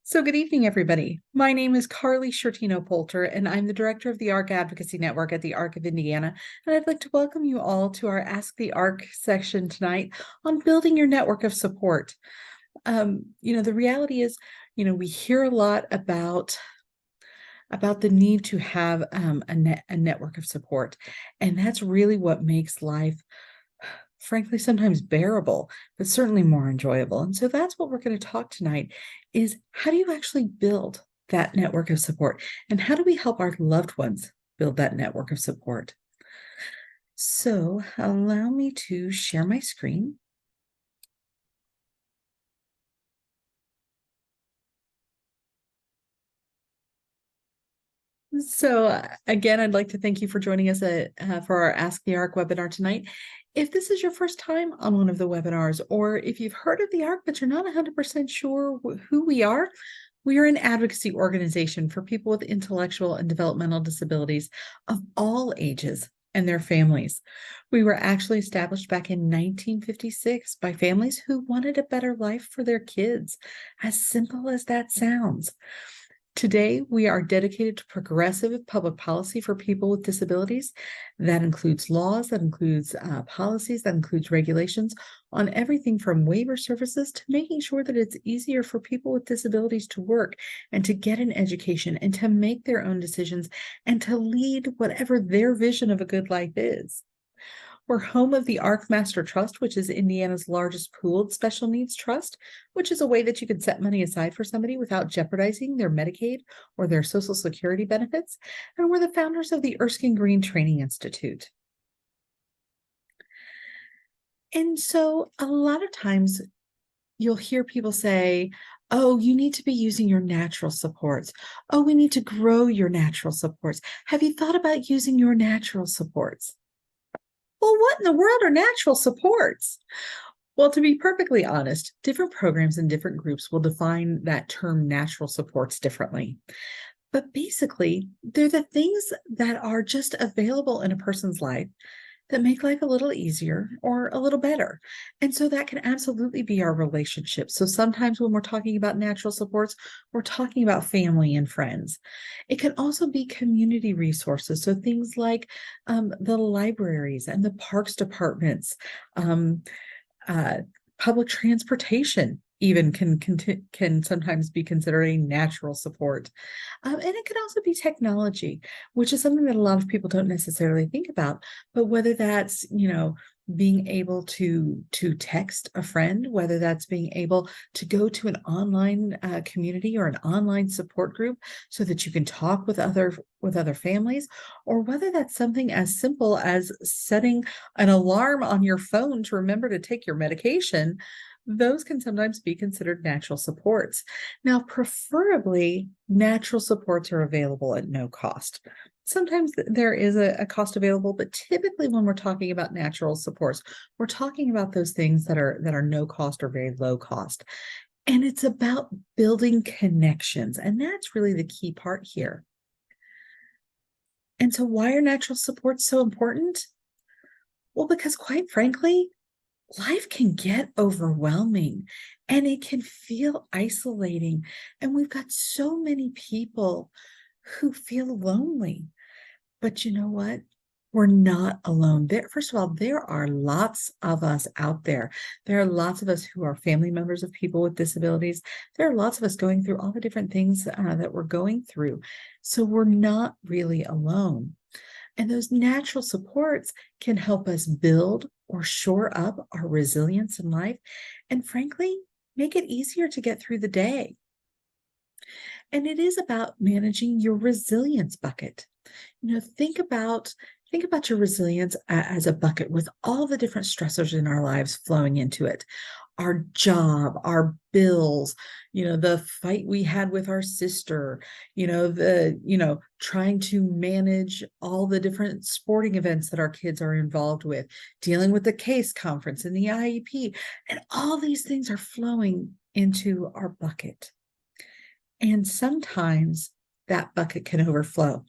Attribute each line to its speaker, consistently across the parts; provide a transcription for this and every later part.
Speaker 1: So, good evening, everybody. My name is Carly Shortino Poulter, and I'm the director of the ARC Advocacy Network at the ARC of Indiana. And I'd like to welcome you all to our Ask the ARC section tonight on building your network of support. The reality is, we hear a lot about the need to have a network of support, and that's really what makes life frankly sometimes bearable, but certainly more enjoyable. And so that's what we're going to talk tonight is how do you actually build that network of support, and how do we help our loved ones build that network of support? So allow me to share my screen. So again, I'd like to thank you for joining us for our Ask the ARC webinar tonight. If this is your first time on one of the webinars, or if you've heard of the ARC but you're not 100% sure who we are an advocacy organization for people with intellectual and developmental disabilities of all ages and their families. We were actually established back in 1956 by families who wanted a better life for their kids, as simple as that sounds. Today, we are dedicated to progressive public policy for people with disabilities. That includes laws, that includes policies, that includes regulations on everything from waiver services to making sure that it's easier for people with disabilities to work and to get an education and to make their own decisions and to lead whatever their vision of a good life is. We're home of the ARC Master Trust, which is Indiana's largest pooled special needs trust, which is a way that you could set money aside for somebody without jeopardizing their Medicaid or their Social Security benefits. And we're the founders of the Erskine Green Training Institute. And so a lot of times you'll hear people say, oh, you need to be using your natural supports. Oh, we need to grow your natural supports. Have you thought about using your natural supports? Well, what in the world are natural supports? Well, to be perfectly honest, different programs and different groups will define that term natural supports differently. But basically, they're the things that are just available in a person's life that make life a little easier or a little better. And so that can absolutely be our relationship. So sometimes when we're talking about natural supports, we're talking about family and friends. It can also be community resources. So things like the libraries and the parks departments, um, uh, public transportation even can sometimes be considered a natural support. And it can also be technology, which is something that a lot of people don't necessarily think about. But whether that's, being able to text a friend, whether that's being able to go to an online community or an online support group so that you can talk with other families, or whether that's something as simple as setting an alarm on your phone to remember to take your medication, those can sometimes be considered natural supports. Now, preferably, natural supports are available at no cost. Sometimes there is a cost available, but typically when we're talking about natural supports, we're talking about those things that are no cost or very low cost. And it's about building connections. And that's really the key part here. And so why are natural supports so important? Well, because quite frankly, life can get overwhelming and it can feel isolating. And we've got so many people who feel lonely. But you know what? We're not alone. First of all, there are lots of us out there. There are lots of us who are family members of people with disabilities. There are lots of us going through all the different things that we're going through. So we're not really alone. And those natural supports can help us build or shore up our resilience in life, and frankly, make it easier to get through the day. And it is about managing your resilience bucket. Think about your resilience as a bucket with all the different stressors in our lives flowing into it. Our job, our bills, the fight we had with our sister, trying to manage all the different sporting events that our kids are involved with, dealing with the case conference and the IEP, and all these things are flowing into our bucket. And sometimes that bucket can overflow.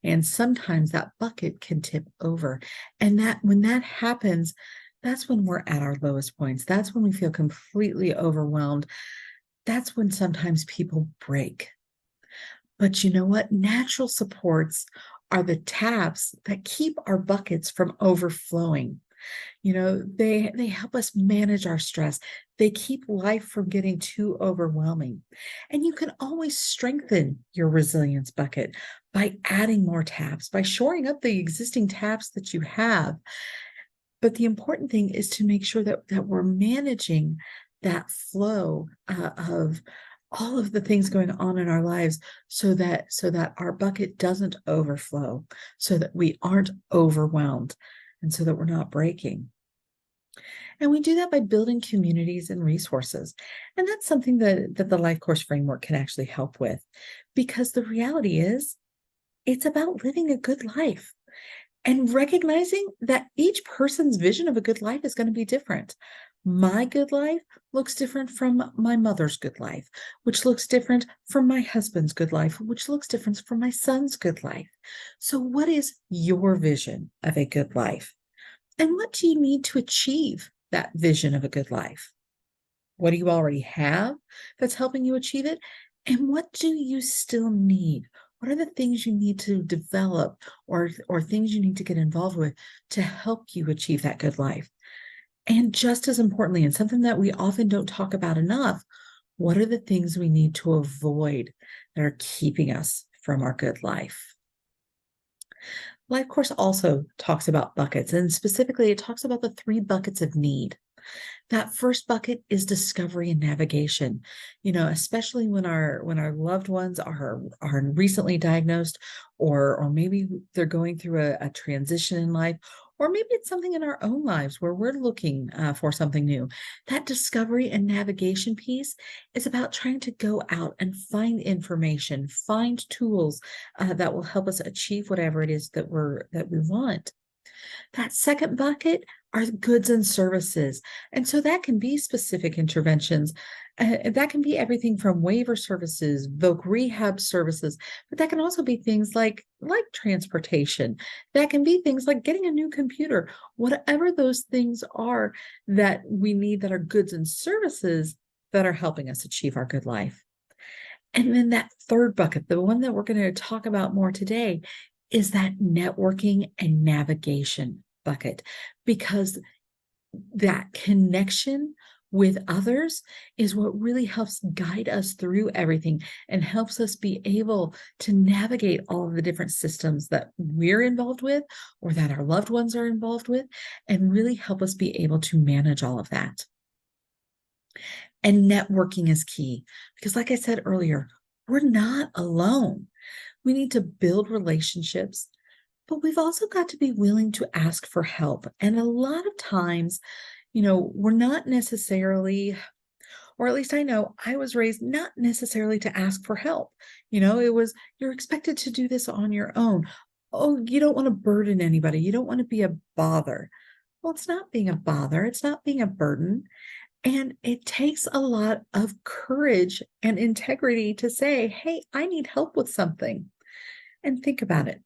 Speaker 1: And sometimes that bucket can tip over. And when that happens, that's when we're at our lowest points. That's when we feel completely overwhelmed. that's when sometimes people break. But you know what? Natural supports are the taps that keep our buckets from overflowing. They help us manage our stress. They keep life from getting too overwhelming. And you can always strengthen your resilience bucket by adding more taps, by shoring up the existing taps that you have. But the important thing is to make sure that we're managing that flow of all of the things going on in our lives so that our bucket doesn't overflow, so that we aren't overwhelmed, and so that we're not breaking. And we do that by building communities and resources. And that's something that the life course framework can actually help with, because the reality is it's about living a good life and recognizing that each person's vision of a good life is going to be different. My good life looks different from my mother's good life, which looks different from my husband's good life, which looks different from my son's good life. So, what is your vision of a good life? And what do you need to achieve that vision of a good life? What do you already have that's helping you achieve it? And what do you still need? What are the things you need to develop or things you need to get involved with to help you achieve that good life? And just as importantly, and something that we often don't talk about enough, what are the things we need to avoid that are keeping us from our good life? Life Course also talks about buckets, and specifically, it talks about the 3 buckets of need. That first bucket is discovery and navigation. Especially when our loved ones are recently diagnosed, or maybe they're going through a transition in life, or maybe it's something in our own lives where we're looking for something new. That discovery and navigation piece is about trying to go out and find information, find tools that will help us achieve whatever it is that we want. That second bucket are goods and services. And so that can be specific interventions. That can be everything from waiver services, voc rehab services, but that can also be things like transportation. That can be things like getting a new computer, whatever those things are that we need that are goods and services that are helping us achieve our good life. And then that third bucket, the one that we're going to talk about more today, is that networking and navigation bucket, because that connection with others is what really helps guide us through everything and helps us be able to navigate all of the different systems that we're involved with or that our loved ones are involved with, and really help us be able to manage all of that. And networking is key because, like I said earlier, we're not alone. We need to build relationships, but we've also got to be willing to ask for help. And a lot of times, we're not necessarily, or at least I know I was raised not necessarily to ask for help. It was, you're expected to do this on your own. Oh, you don't want to burden anybody. You don't want to be a bother. Well, it's not being a bother. It's not being a burden. And it takes a lot of courage and integrity to say, hey, I need help with something. And think about it.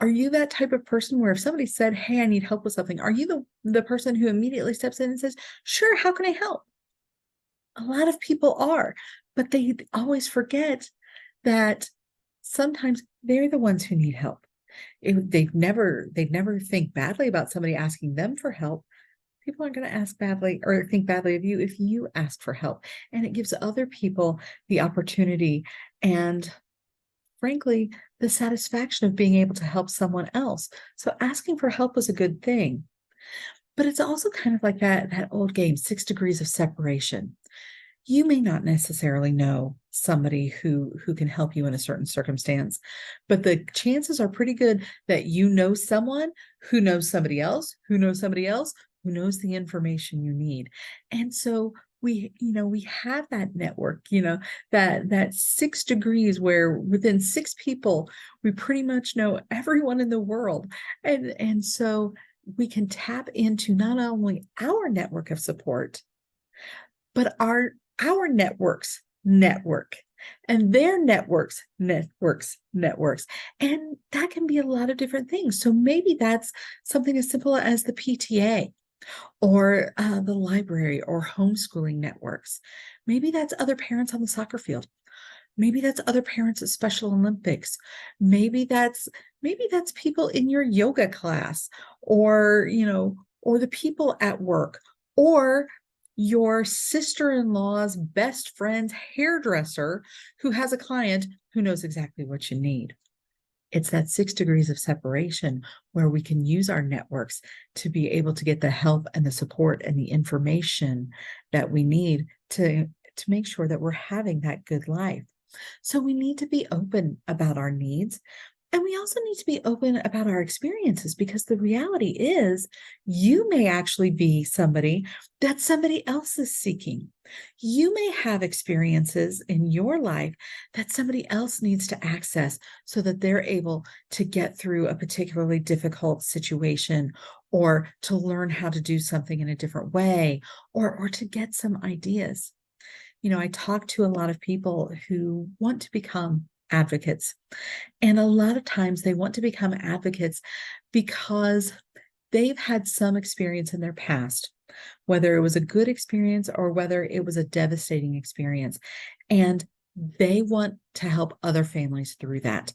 Speaker 1: Are you that type of person where if somebody said, hey, I need help with something, are you the person who immediately steps in and says, sure, how can I help? A lot of people are, but they always forget that sometimes they're the ones who need help. They'd never think badly about somebody asking them for help. People aren't going to ask badly or think badly of you if you ask for help. And it gives other people the opportunity and, frankly, the satisfaction of being able to help someone else. So asking for help is a good thing. But it's also kind of like that old game, 6 degrees of separation. You may not necessarily know somebody who can help you in a certain circumstance, but the chances are pretty good that you know someone who knows somebody else, who knows somebody else, who knows the information you need. And so we have that network, that 6 degrees where within 6 people, we pretty much know everyone in the world. And so we can tap into not only our network of support, but our networks network and their networks. And that can be a lot of different things. So maybe that's something as simple as the PTA or the library or homeschooling networks. Maybe that's other parents on the soccer field. Maybe that's other parents at Special Olympics. Maybe that's people in your yoga class, or, or the people at work, or your sister-in-law's best friend's hairdresser who has a client who knows exactly what you need. It's that 6 degrees of separation where we can use our networks to be able to get the help and the support and the information that we need to make sure that we're having that good life. So we need to be open about our needs. And we also need to be open about our experiences, because the reality is you may actually be somebody that somebody else is seeking. You may have experiences in your life that somebody else needs to access so that they're able to get through a particularly difficult situation, or to learn how to do something in a different way, or to get some ideas. I talk to a lot of people who want to become advocates. And a lot of times they want to become advocates because they've had some experience in their past, whether it was a good experience or whether it was a devastating experience. And they want to help other families through that.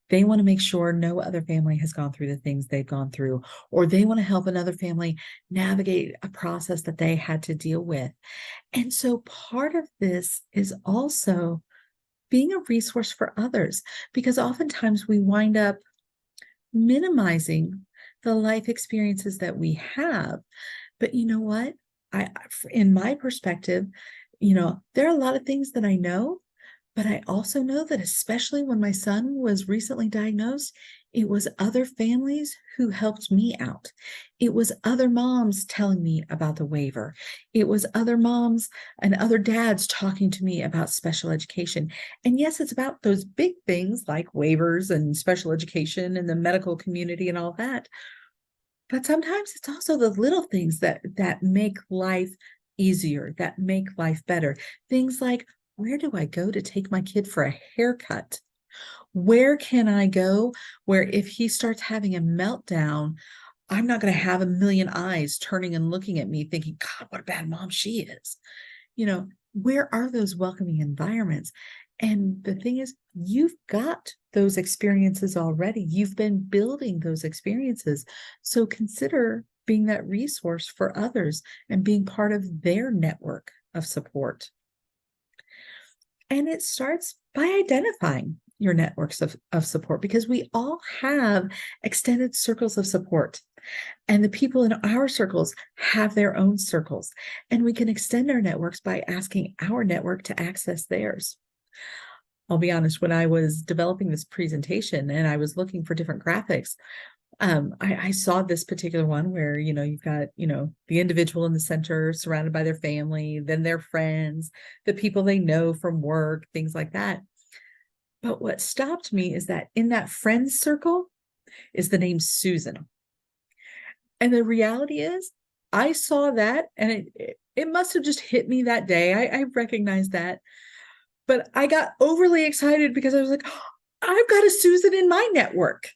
Speaker 1: They want to make sure no other family has gone through the things they've gone through, or they want to help another family navigate a process that they had to deal with. And so part of this is also being a resource for others, because oftentimes we wind up minimizing the life experiences that we have. But you know what? In my perspective, there are a lot of things that I know, but I also know that, especially when my son was recently diagnosed, it was other families who helped me out. It was other moms telling me about the waiver. It was other moms and other dads talking to me about special education. And yes, it's about those big things like waivers and special education and the medical community and all that. But sometimes it's also the little things that make life easier, that make life better. Things like, where do I go to take my kid for a haircut? Where can I go where if he starts having a meltdown, I'm not going to have a million eyes turning and looking at me thinking, God, what a bad mom she is. Where are those welcoming environments? And the thing is, you've got those experiences already. You've been building those experiences. So consider being that resource for others and being part of their network of support. And it starts by identifying your networks of support, because we all have extended circles of support. And the people in our circles have their own circles. And we can extend our networks by asking our network to access theirs. I'll be honest, when I was developing this presentation and I was looking for different graphics, I saw this particular one where, you've got, the individual in the center surrounded by their family, then their friends, the people they know from work, things like that. But what stopped me is that in that friends circle is the name Susan. And the reality is, I saw that and it must have just hit me that day. I recognized that. But I got overly excited because I was like, oh, I've got a Susan in my network.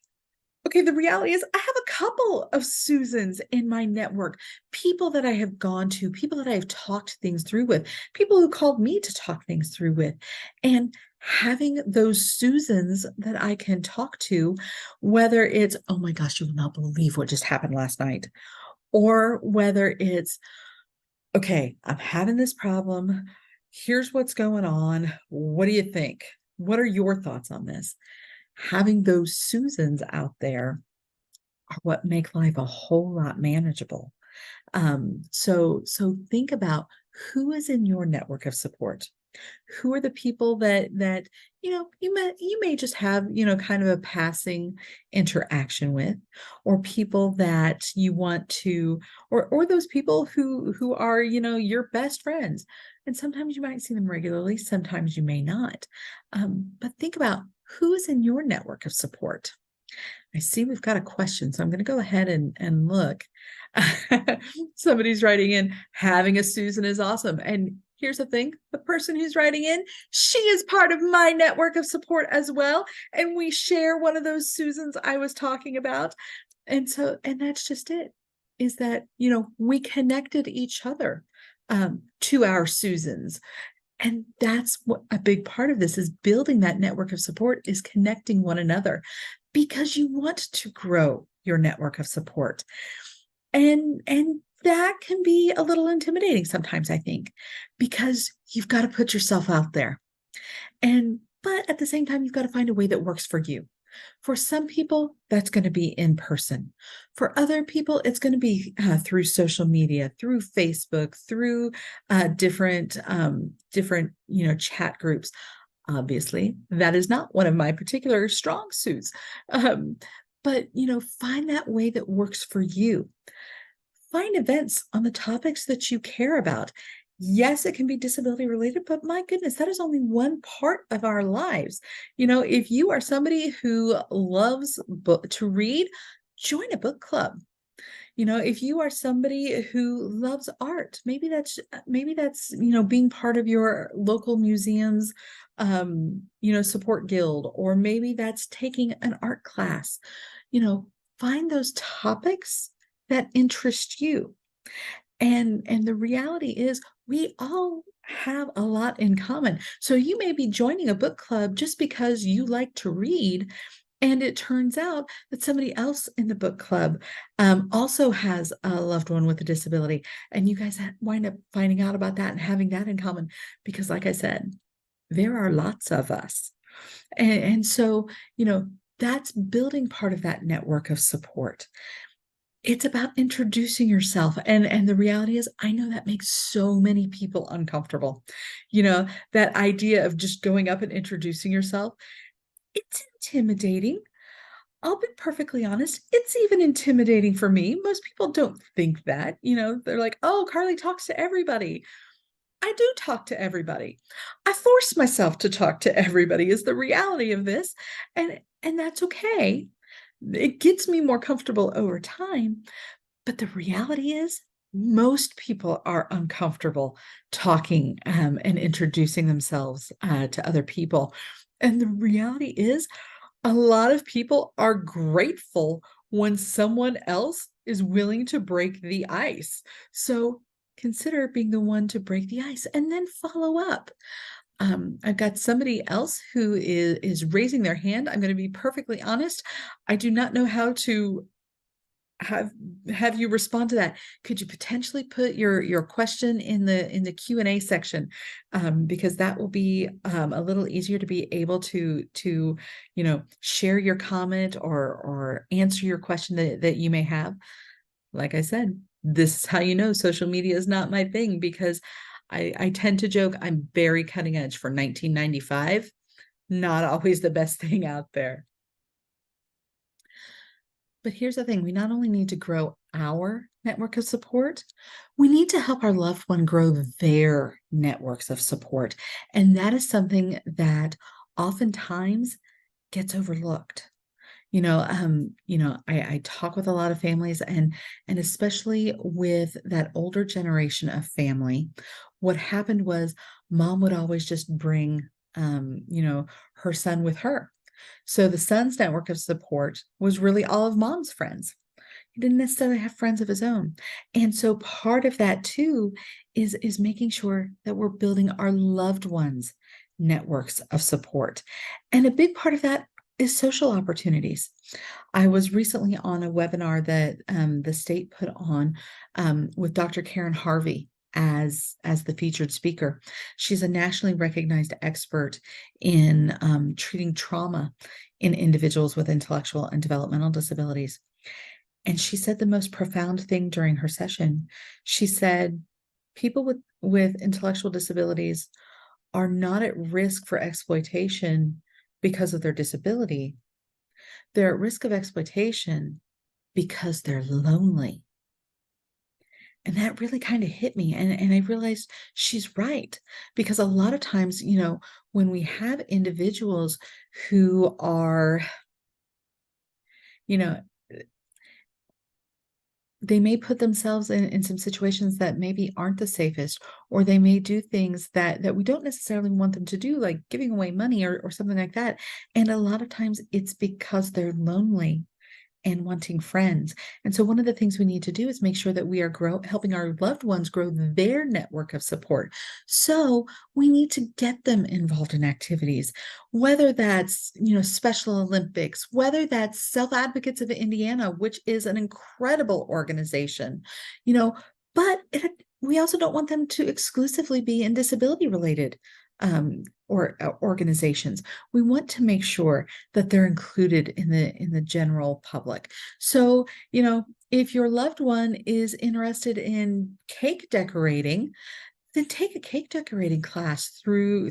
Speaker 1: Okay, the reality is I have a couple of Susans in my network, people that I have gone to, people that I have talked things through with, people who called me to talk things through with. And having those Susans that I can talk to, whether it's, oh my gosh, you will not believe what just happened last night, or whether it's, okay, I'm having this problem. Here's what's going on. What do you think? What are your thoughts on this? Having those Susans out there are what make life a whole lot manageable. So think about who is in your network of support. Who are the people that you may just have kind of a passing interaction with, or people that you want to, or those people who are your best friends. And sometimes you might see them regularly, sometimes you may not. But think about who is in your network of support. I see we've got a question, so I'm going to go ahead and look. Somebody's writing in, having a Susan is awesome. And here's the thing, the person who's writing in, she is part of my network of support as well. And we share one of those Susans I was talking about. And that's just it, is that, we connected each other to our Susans. And that's what a big part of this is, building that network of support, is connecting one another because you want to grow your network of support. And that can be a little intimidating sometimes, I think, because you've got to put yourself out there. But at the same time, you've got to find a way that works for you. For some people, that's going to be in person. For other people, it's going to be through social media, through Facebook, through different chat groups. Obviously, that is not one of my particular strong suits. But find that way that works for you. Find events on the topics that you care about. Yes, it can be disability related, but my goodness, that is only one part of our lives. If you are somebody who loves to read, join a book club. If you are somebody who loves art, maybe that's being part of your local museum's support guild, or maybe that's taking an art class. Find those topics that interest you. And the reality is, we all have a lot in common. So you may be joining a book club just because you like to read, and it turns out that somebody else in the book club also has a loved one with a disability, and you guys wind up finding out about that and having that in common. Because, like I said, there are lots of us. And so, that's building part of that network of support. It's about introducing yourself. And the reality is, I know that makes so many people uncomfortable. That idea of just going up and introducing yourself, it's intimidating. I'll be perfectly honest, it's even intimidating for me. Most people don't think that. They're like, "Oh, Carly talks to everybody." I do talk to everybody. I force myself to talk to everybody, is the reality of this. And that's okay. It gets me more comfortable over time. But the reality is, most people are uncomfortable talking and introducing themselves to other people. And the reality is, a lot of people are grateful when someone else is willing to break the ice. So consider being the one to break the ice and then follow up. I've got somebody else who is raising their hand. I'm going to be perfectly honest. I do not know how to have you respond to that. Could you potentially put your question in the Q&A section, because that will be a little easier to be able to share your comment or answer your question that you may have. Like I said, this is how social media is not my thing, because I tend to joke I'm very cutting edge for 1995. Not always the best thing out there. But here's the thing, we not only need to grow our network of support, we need to help our loved one grow their networks of support. And that is something that oftentimes gets overlooked. I talk with a lot of families, and especially with that older generation of family. What happened was, mom would always just bring her son with her. So the son's network of support was really all of mom's friends. He didn't necessarily have friends of his own. And so part of that too is making sure that we're building our loved ones' networks of support. And a big part of that is social opportunities. I was recently on a webinar that the state put on with Dr. Karen Harvey as the featured speaker. She's a nationally recognized expert in treating trauma in individuals with intellectual and developmental disabilities. And she said the most profound thing during her session. She said, people with intellectual disabilities are not at risk for exploitation because of their disability. They're at risk of exploitation because they're lonely. And that really kind of hit me. And I realized she's right. Because a lot of times, when we have individuals who are, they may put themselves in some situations that maybe aren't the safest, or they may do things that we don't necessarily want them to do, like giving away money or something like that. And a lot of times it's because they're lonely. and wanting friends. And so one of the things we need to do is make sure that we are helping our loved ones grow their network of support. So we need to get them involved in activities, whether that's, Special Olympics, whether that's Self Advocates of Indiana, which is an incredible organization, you know, but we also don't want them to exclusively be in disability related or organizations. We want to make sure that they're included in the general public. So, if your loved one is interested in cake decorating, then take a cake decorating class through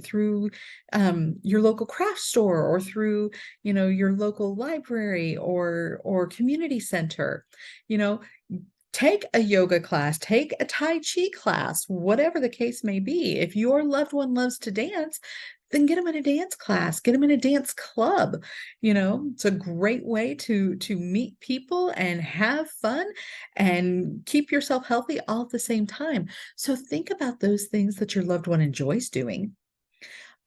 Speaker 1: your local craft store, or through your local library or community center. You know, take a yoga class, take a Tai Chi class, whatever the case may be. If your loved one loves to dance, then get them in a dance class, get them in a dance club. It's a great way to meet people and have fun and keep yourself healthy all at the same time. So think about those things that your loved one enjoys doing.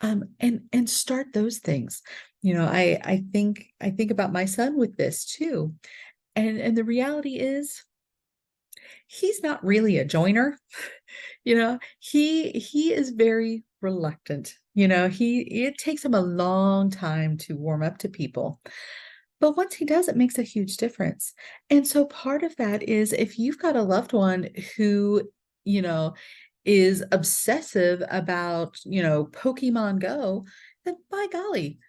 Speaker 1: And start those things. I think about my son with this too. And the reality is, he's not really a joiner. He is very reluctant. It takes him a long time to warm up to people. But once he does, it makes a huge difference. And so part of that is, if you've got a loved one who, you know, is obsessive about, Pokemon Go, then by golly,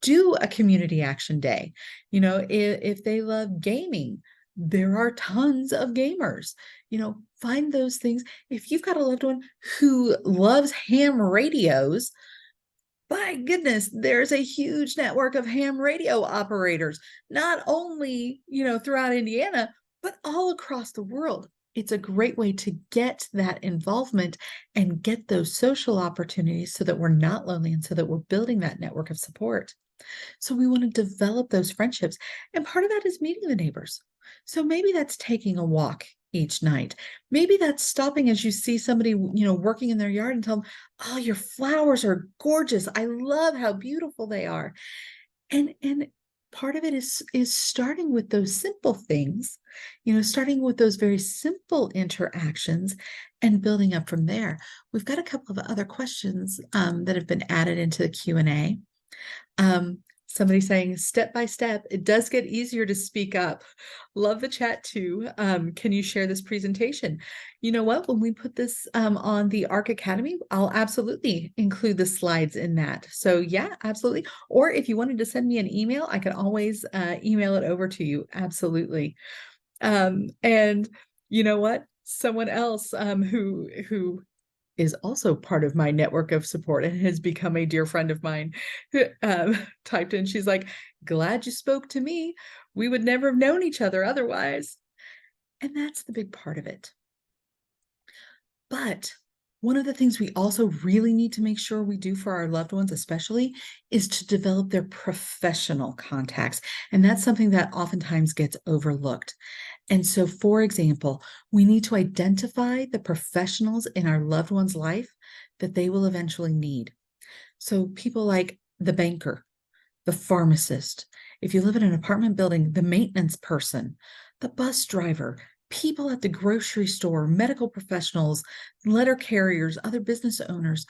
Speaker 1: do a community action day. If they love gaming, there are tons of gamers. Find those things. If you've got a loved one who loves ham radios, my goodness, there's a huge network of ham radio operators, not only, throughout Indiana, but all across the world. It's a great way to get that involvement and get those social opportunities, so that we're not lonely and so that we're building that network of support. So we want to develop those friendships. And part of that is meeting the neighbors. So maybe that's taking a walk each night. Maybe that's stopping as you see somebody, working in their yard, and tell them, "Oh, your flowers are gorgeous. I love how beautiful they are." And part of it is starting with those simple things, starting with those very simple interactions and building up from there. We've got a couple of other questions that have been added into the Q&A. Somebody saying, step by step, it does get easier to speak up. Love the chat too. Can you share this presentation? You know what? When we put this on the ARC Academy, I'll absolutely include the slides in that. So yeah, absolutely. Or if you wanted to send me an email, I can always email it over to you. Absolutely. And you know what? Someone else who is also part of my network of support and has become a dear friend of mine, typed in, she's like, "Glad you spoke to me. We would never have known each other otherwise." And that's the big part of it. But one of the things we also really need to make sure we do for our loved ones, especially, is to develop their professional contacts. And that's something that oftentimes gets overlooked. And so, for example, we need to identify the professionals in our loved one's life that they will eventually need. So people like the banker, the pharmacist, if you live in an apartment building, the maintenance person, the bus driver, people at the grocery store, medical professionals, letter carriers, other business owners.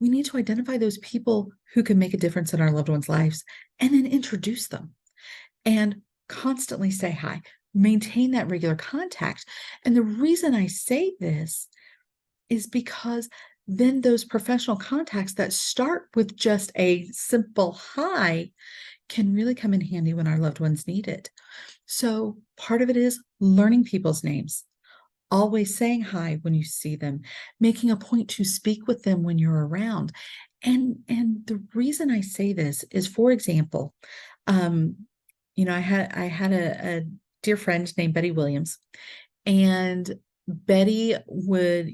Speaker 1: We need to identify those people who can make a difference in our loved ones' lives, and then introduce them and constantly say hi. Maintain that regular contact. And the reason I say this is because then those professional contacts that start with just a simple hi can really come in handy when our loved ones need it. So part of it is learning people's names, always saying hi when you see them, making a point to speak with them when you're around. And the reason I say this is, for example, I had a dear friend named Betty Williams, and Betty would,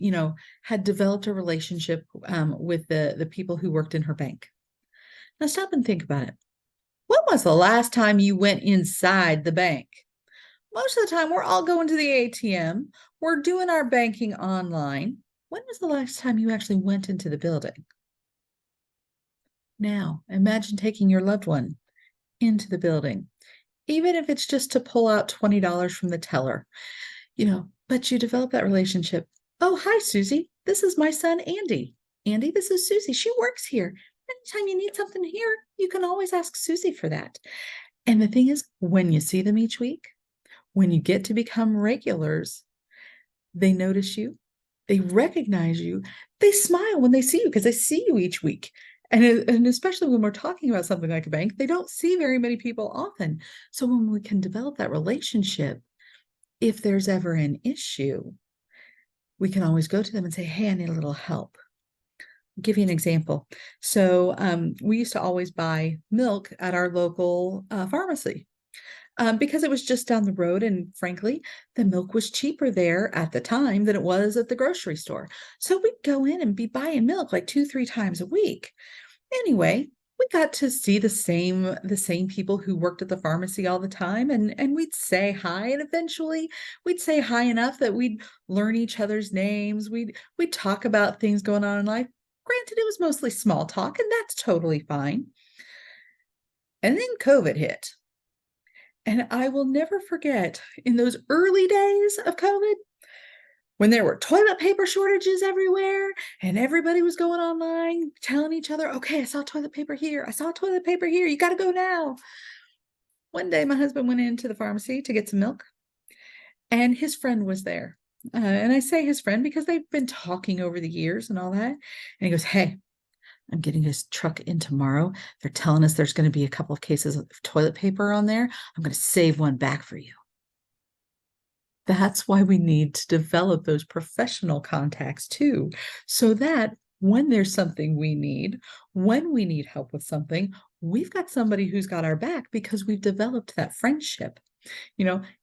Speaker 1: had developed a relationship with the people who worked in her bank. Now stop and think about it. When was the last time you went inside the bank? Most of the time, we're all going to the ATM. We're doing our banking online. When was the last time you actually went into the building? Now, imagine taking your loved one into the building, even if it's just to pull out $20 from the teller, but you develop that relationship. Oh, hi, Susie. This is my son, Andy. Andy, this is Susie. She works here. Anytime you need something here, you can always ask Susie for that. And the thing is, when you see them each week, when you get to become regulars, they notice you, they recognize you, they smile when they see you because they see you each week. And especially when we're talking about something like a bank, they don't see very many people often. So when we can develop that relationship, if there's ever an issue, we can always go to them and say, hey, I need a little help. I'll give you an example. So we used to always buy milk at our local pharmacy. Because it was just down the road. And frankly, the milk was cheaper there at the time than it was at the grocery store. So we'd go in and be buying milk like 2-3 times a week. Anyway, we got to see the same people who worked at the pharmacy all the time, and we'd say hi, and eventually we'd say hi enough that we'd learn each other's names. We'd talk about things going on in life. Granted, it was mostly small talk, and that's totally fine. And then COVID hit. And I will never forget in those early days of COVID, when there were toilet paper shortages everywhere and everybody was going online telling each other, okay, I saw toilet paper here. I saw toilet paper here. You got to go now. One day, my husband went into the pharmacy to get some milk, and his friend was there. And I say his friend because they've been talking over the years and all that. And he goes, hey, I'm getting his truck in tomorrow. They're telling us there's going to be a couple of cases of toilet paper on there. I'm going to save one back for you. That's why we need to develop those professional contacts too, so that when there's something we need, when we need help with something, we've got somebody who's got our back because we've developed that friendship.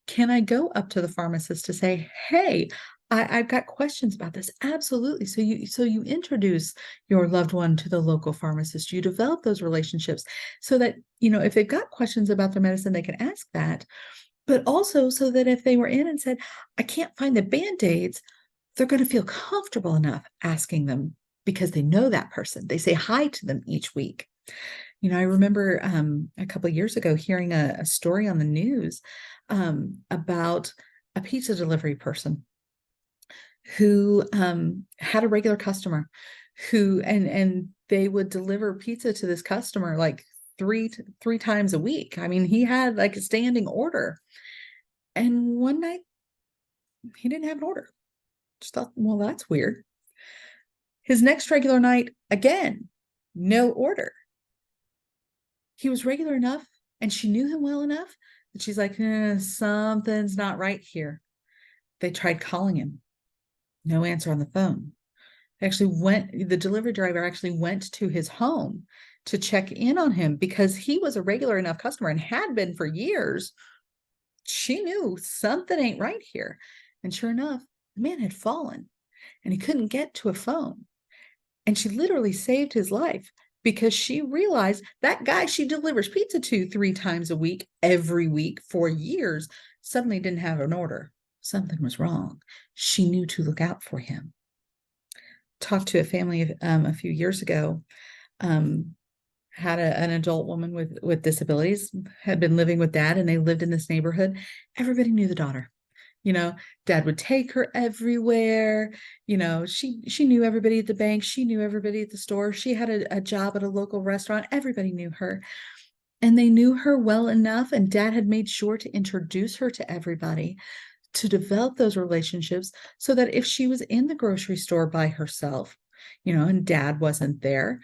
Speaker 1: Can I go up to the pharmacist to say, hey, I've got questions about this? Absolutely. So you introduce your loved one to the local pharmacist. You develop those relationships so that, if they've got questions about their medicine, they can ask that. But also so that if they were in and said, I can't find the Band-Aids, they're going to feel comfortable enough asking them because they know that person. They say hi to them each week. I remember a couple of years ago hearing a story on the news about a pizza delivery person who had a regular customer and they would deliver pizza to this customer like three times a week. I mean, he had like a standing order. And one night he didn't have an order. Just thought, well, that's weird. His next regular night, again, no order. He was regular enough and she knew him well enough that she's like, something's not right here. They tried calling him. No answer on the phone. The delivery driver actually went to his home to check in on him because he was a regular enough customer and had been for years. She knew something ain't right here. And sure enough, the man had fallen and he couldn't get to a phone. And she literally saved his life because she realized that guy she delivers pizza to 3 times a week, every week for years, suddenly didn't have an order. Something was wrong. She knew to look out for him. Talked to a family a few years ago, had an adult woman with disabilities, had been living with dad, and they lived in this neighborhood. Everybody knew the daughter. Dad would take her everywhere. She knew everybody at the bank. She knew everybody at the store. She had a job at a local restaurant. Everybody knew her. And they knew her well enough, and dad had made sure to introduce her to everybody, to develop those relationships so that if she was in the grocery store by herself, and dad wasn't there,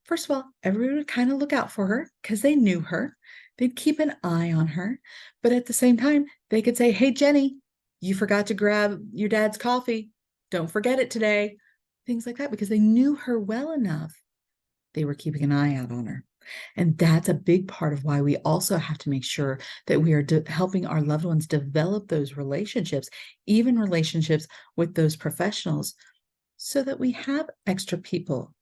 Speaker 1: first of all, everybody would kind of look out for her because they knew her. They'd keep an eye on her. But at the same time, they could say, hey, Jenny, you forgot to grab your dad's coffee. Don't forget it today. Things like that, because they knew her well enough. They were keeping an eye out on her. And that's a big part of why we also have to make sure that we are helping our loved ones develop those relationships, even relationships with those professionals, so that we have extra people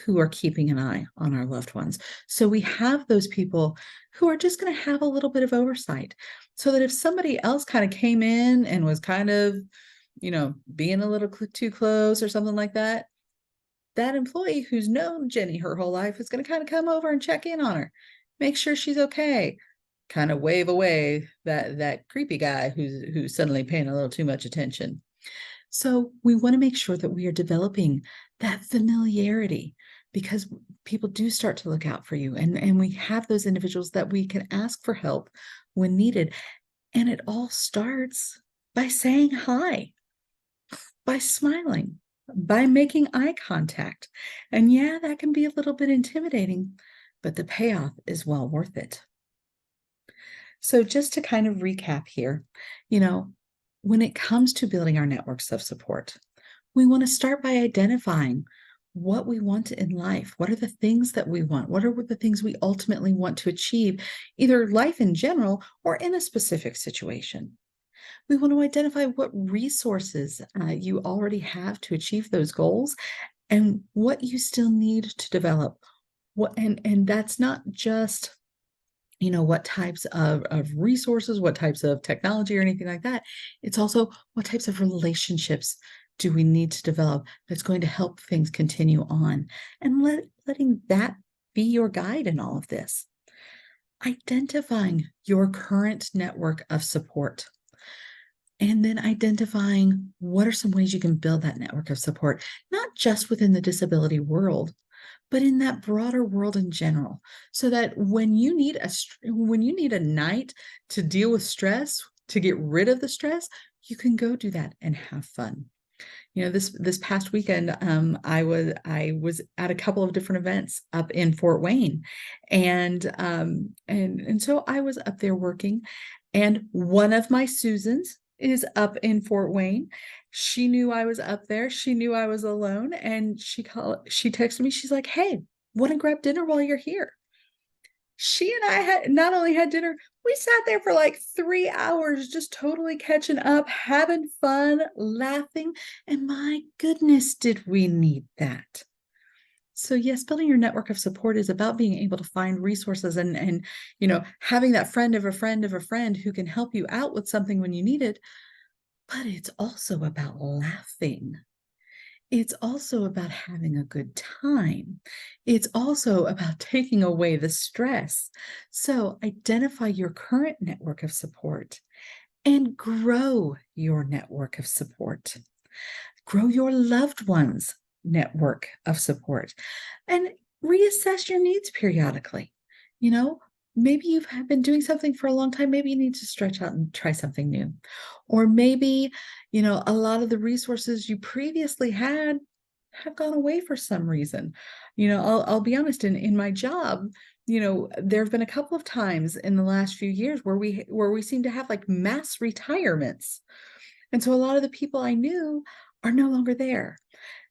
Speaker 1: who are keeping an eye on our loved ones. So we have those people who are just going to have a little bit of oversight, so that if somebody else kind of came in and was kind of, being a little too close or something like that, that employee who's known Jenny her whole life is going to kind of come over and check in on her, make sure she's okay. kind of wave away that creepy guy who's suddenly paying a little too much attention. So we want to make sure that we are developing that familiarity, because people do start to look out for you, and we have those individuals that we can ask for help when needed. And it all starts by saying hi, by smiling, by making eye contact. And yeah, that can be a little bit intimidating, but the payoff is well worth it. So just to kind of recap here, when it comes to building our networks of support, we want to start by identifying what we want in life. What are the things that we want? What are the things we ultimately want to achieve, either life in general or in a specific situation? We want to identify what resources you already have to achieve those goals and what you still need to develop. And that's not just what types of resources, what types of technology or anything like that. It's also what types of relationships do we need to develop that's going to help things continue on, and letting that be your guide in all of this. Identifying your current network of support, and then identifying what are some ways you can build that network of support, not just within the disability world, but in that broader world in general, so that when you need a night to deal with stress, to get rid of the stress, you can go do that and have fun. This past weekend, I was at a couple of different events up in Fort Wayne, and so I was up there working, and one of my Susans is up in Fort Wayne. She knew I was up there. She knew I was alone, and she texted me. She's like, "Hey, want to grab dinner while you're here?" She and I had not only had dinner, we sat there for like 3 hours, just totally catching up, having fun, laughing. And my goodness, did we need that? So yes, building your network of support is about being able to find resources and having that friend of a friend of a friend who can help you out with something when you need it. But it's also about laughing. It's also about having a good time. It's also about taking away the stress. So identify your current network of support and grow your network of support. Grow your loved ones' network of support and reassess your needs periodically. You know, maybe you've been doing something for a long time. Maybe you need to stretch out and try something new. Or maybe, a lot of the resources you previously had have gone away for some reason. I'll be honest, in my job, there have been a couple of times in the last few years where we seem to have like mass retirements. And so a lot of the people I knew are no longer there.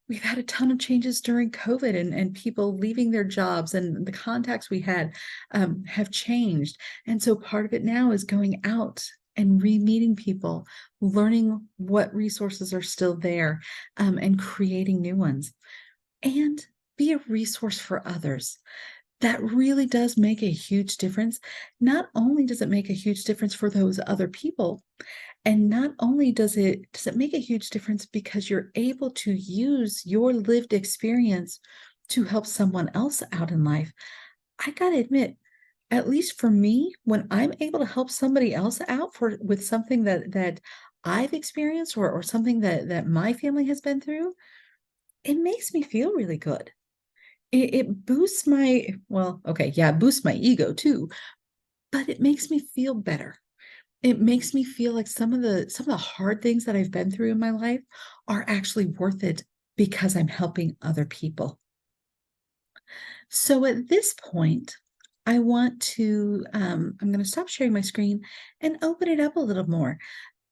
Speaker 1: We've had a ton of changes during COVID, and people leaving their jobs, and the contacts we had have changed. And so part of it now is going out and re-meeting people, learning what resources are still there, and creating new ones. And be a resource for others. That really does make a huge difference. Not only does it make a huge difference for those other people, and not only does it make a huge difference because you're able to use your lived experience to help someone else out in life. I got to admit, at least for me, when I'm able to help somebody else out with something that I've experienced, or something that my family has been through, it makes me feel really good. It boosts it boosts my ego too, but it makes me feel better. It makes me feel like some of the hard things that I've been through in my life are actually worth it because I'm helping other people. So at this point, I'm going to stop sharing my screen and open it up a little more.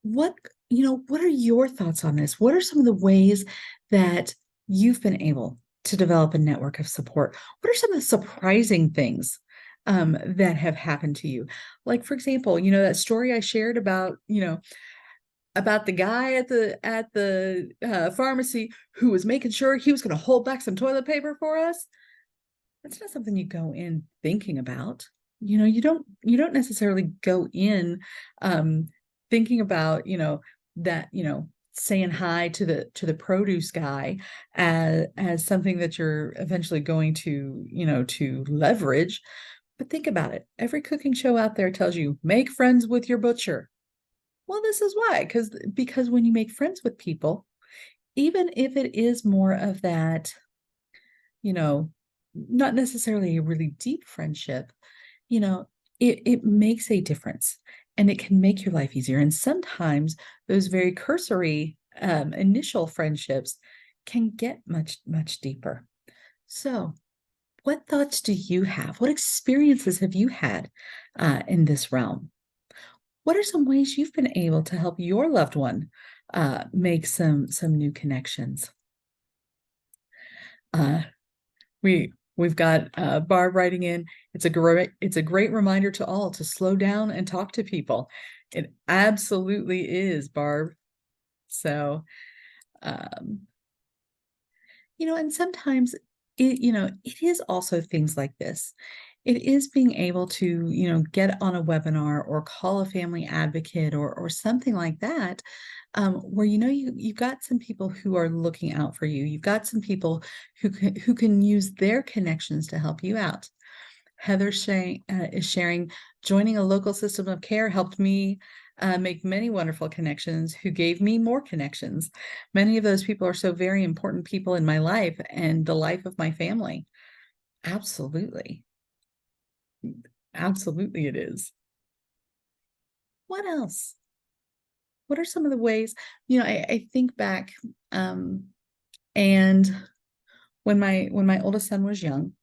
Speaker 1: What are your thoughts on this? What are some of the ways that you've been able to develop a network of support? What are some of the surprising things that have happened to you? Like, for example, that story I shared about the guy at the pharmacy who was making sure he was going to hold back some toilet paper for us. That's not something you go in thinking about. You don't necessarily go in thinking about, that, saying hi to the produce guy as something that you're eventually going to leverage. But think about it. Every cooking show out there tells you make friends with your butcher. Well, this is why, because when you make friends with people, even if it is more of that, you know, not necessarily a really deep friendship, you know, it makes a difference and it can make your life easier. And sometimes those very cursory initial friendships can get much, much deeper. So, what thoughts do you have? What experiences have you had in this realm? What are some ways you've been able to help your loved one make some new connections? Uh, we've got Barb writing in. It's a great reminder to all to slow down and talk to people. It absolutely is, Barb. So, um, and sometimes it is also things like this. It is being able to, get on a webinar or call a family advocate or something like that, where you've got some people who are looking out for you. You've got some people who can use their connections to help you out. Heather is sharing, joining a local system of care helped me make many wonderful connections who gave me more connections. Many of those people are so very important people in my life and the life of my family. Absolutely. Absolutely, it is. What else? What are some of the ways, I think back, and when my oldest son was young,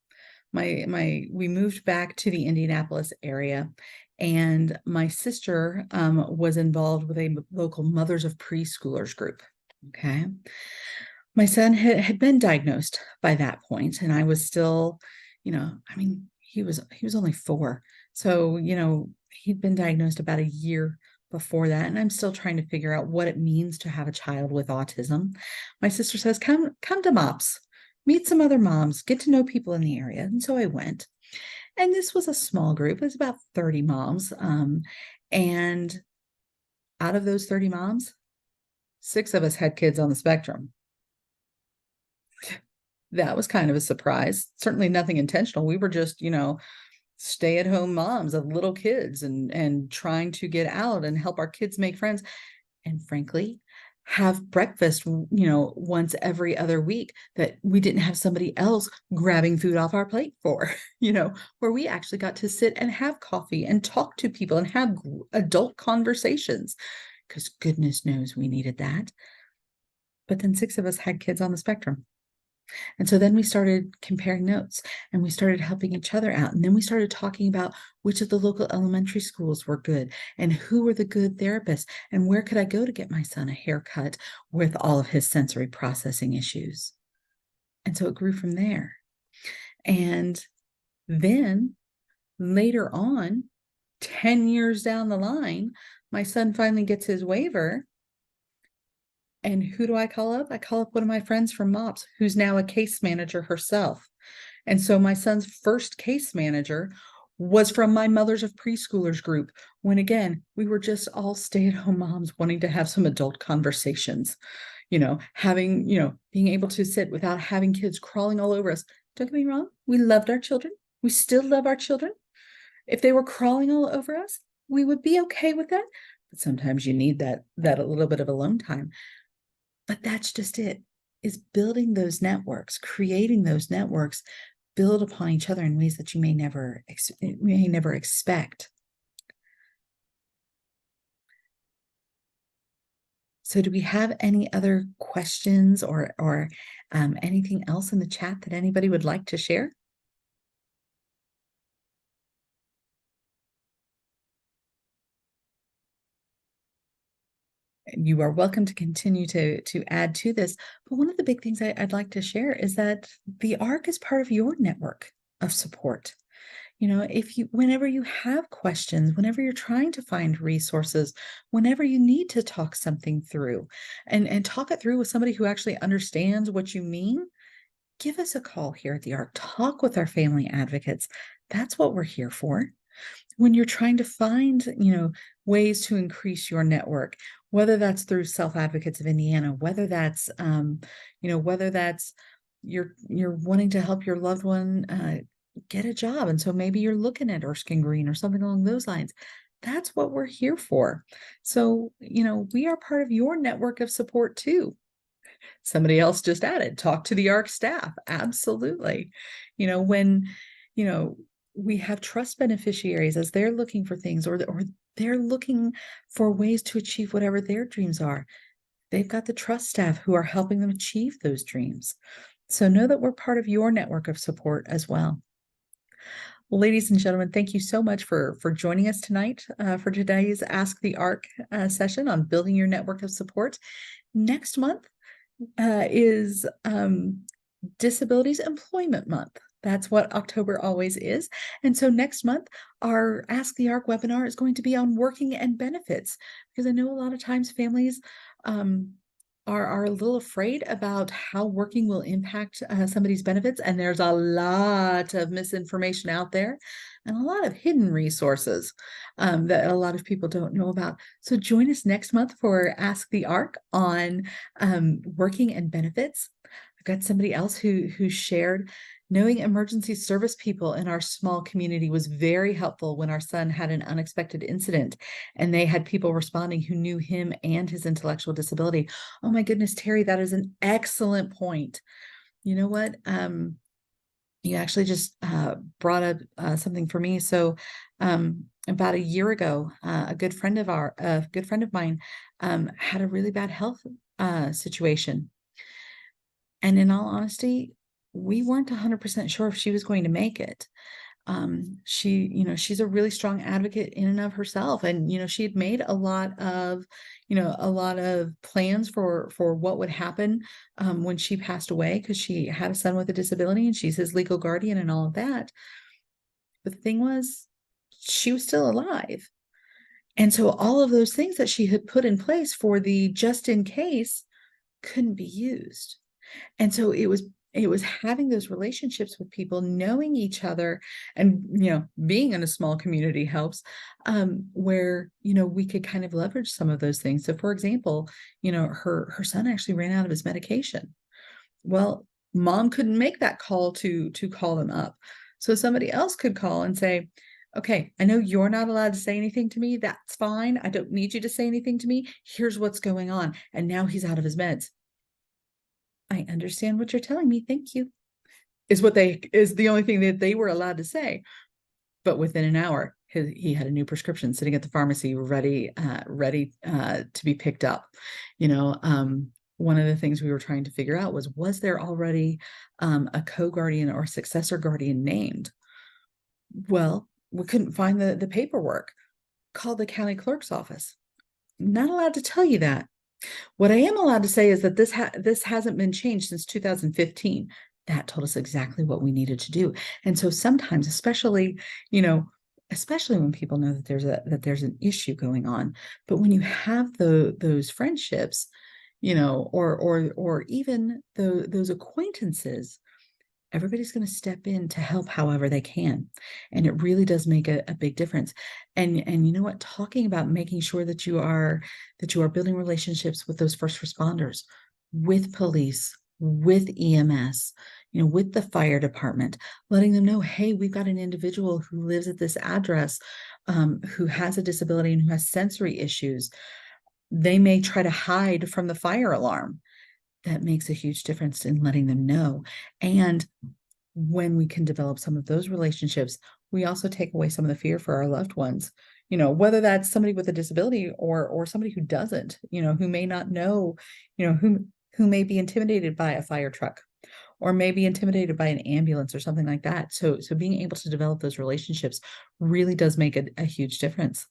Speaker 1: we moved back to the Indianapolis area, and my sister was involved with a local mothers of preschoolers group. Okay. My son had been diagnosed by that point, and I was still, I mean, he was only 4. So, he'd been diagnosed about a year before that, and I'm still trying to figure out what it means to have a child with autism. My sister says, come to MOPS, meet some other moms, get to know people in the area. And so I went. And this was a small group, it was about 30 moms. And out of those 30 moms, 6 of us had kids on the spectrum. That was kind of a surprise. Certainly nothing intentional. We were just, stay-at-home moms of little kids and trying to get out and help our kids make friends. And frankly, have breakfast, once every other week that we didn't have somebody else grabbing food off our plate for, where we actually got to sit and have coffee and talk to people and have adult conversations, because goodness knows we needed that. But then 6 of us had kids on the spectrum. And so then we started comparing notes and we started helping each other out. And then we started talking about which of the local elementary schools were good and who were the good therapists and where could I go to get my son a haircut with all of his sensory processing issues. And so it grew from there. And then later on, 10 years down the line, my son finally gets his waiver. And who do I call up? I call up one of my friends from MOPS, who's now a case manager herself. And so my son's first case manager was from my Mothers of Preschoolers group, when again, we were just all stay-at-home moms wanting to have some adult conversations, being able to sit without having kids crawling all over us. Don't get me wrong, we loved our children. We still love our children. If they were crawling all over us, we would be okay with that. But sometimes you need that a little bit of alone time. But that's just it, is building those networks, creating those networks, build upon each other in ways that you may never expect. So do we have any other questions or anything else in the chat that anybody would like to share? You are welcome to continue to add to this. But one of the big things I'd like to share is that the ARC is part of your network of support. Whenever you have questions, whenever you're trying to find resources, whenever you need to talk something through and talk it through with somebody who actually understands what you mean, give us a call here at the ARC. Talk with our family advocates. That's what we're here for. When you're trying to find, ways to increase your network, whether that's through Self Advocates of Indiana, whether that's, whether that's you're wanting to help your loved one, get a job. And so maybe you're looking at Erskine Green or something along those lines. That's what we're here for. So, we are part of your network of support too. Somebody else just added, talk to the ARC staff. Absolutely. When, you know, we have trust beneficiaries as they're looking for things, or they're looking for ways to achieve whatever their dreams are. They've got the trust staff who are helping them achieve those dreams. So know that we're part of your network of support as well. Well, ladies and gentlemen, thank you so much for joining us tonight for today's Ask the ARC session on building your network of support. Next month is Disabilities Employment Month. That's what October always is. And so next month, our Ask the ARC webinar is going to be on working and benefits, because I know a lot of times families are a little afraid about how working will impact somebody's benefits. And there's a lot of misinformation out there and a lot of hidden resources that a lot of people don't know about. So join us next month for Ask the ARC on working and benefits. I've got somebody else who shared knowing emergency service people in our small community was very helpful when our son had an unexpected incident, and they had people responding who knew him and his intellectual disability. Oh my goodness, Terry, that is an excellent point. You know what? You actually just brought up something for me. So about a year ago, a good friend of mine had a really bad health situation. And in all honesty, we weren't 100% sure if she was going to make it. She's a really strong advocate in and of herself. And, she had made a lot of plans for what would happen when she passed away, because she had a son with a disability and she's his legal guardian and all of that. But the thing was, she was still alive. And so all of those things that she had put in place for the just in case couldn't be used. And so it was having those relationships with people, knowing each other, and being in a small community helps, where we could kind of leverage some of those things. So for example, her son actually ran out of his medication. Well, mom couldn't make that call to call them up. So somebody else could call and say, okay, I know you're not allowed to say anything to me. That's fine. I don't need you to say anything to me. Here's what's going on. And now he's out of his meds. I understand what you're telling me. Thank you. Is the only thing that they were allowed to say. But within an hour, he had a new prescription sitting at the pharmacy, ready to be picked up. One of the things we were trying to figure out was there already a co-guardian or successor guardian named? Well, we couldn't find the paperwork. Called the county clerk's office. Not allowed to tell you that. What I am allowed to say is that this hasn't been changed since 2015. That told us exactly what we needed to do. And so sometimes, especially when people know that there's an issue going on, but when you have those friendships, or even those acquaintances, everybody's going to step in to help however they can. And it really does make a big difference. And you know what, talking about making sure that you are building relationships with those first responders, with police, with EMS, with the fire department, letting them know, hey, we've got an individual who lives at this address, who has a disability and who has sensory issues. They may try to hide from the fire alarm. That makes a huge difference in letting them know. And when we can develop some of those relationships, we also take away some of the fear for our loved ones, whether that's somebody with a disability or somebody who doesn't, who may not know, who may be intimidated by a fire truck or may be intimidated by an ambulance or something like that. So being able to develop those relationships really does make a huge difference,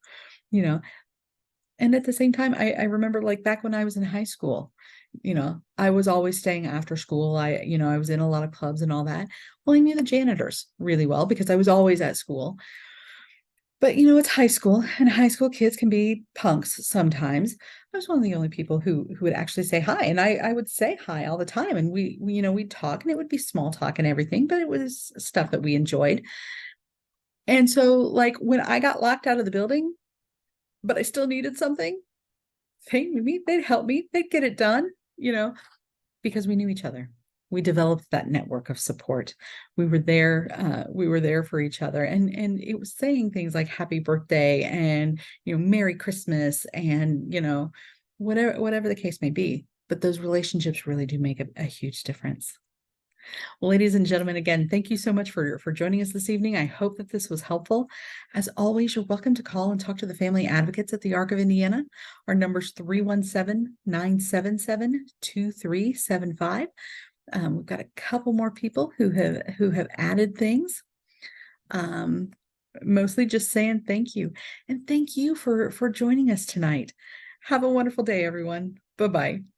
Speaker 1: And at the same time, I remember, like, back when I was in high school, I was always staying after school. I was in a lot of clubs and all that. Well, I knew the janitors really well because I was always at school. But it's high school, and high school kids can be punks sometimes. I was one of the only people who would actually say hi, and I would say hi all the time. And we'd talk, and it would be small talk and everything, but it was stuff that we enjoyed. And so, like, when I got locked out of the building, but I still needed something, they'd help me, they'd get it done, because we knew each other. we developed that network of support. We were there for each other. And it was saying things like happy birthday and, Merry Christmas and, whatever the case may be. But those relationships really do make a huge difference. Well, ladies and gentlemen, again, thank you so much for joining us this evening. I hope that this was helpful. As always, you're welcome to call and talk to the family advocates at the Arc of Indiana. Our number's 317-977-2375. We've got a couple more people who have added things. Mostly just saying thank you. And thank you for joining us tonight. Have a wonderful day, everyone. Bye-bye.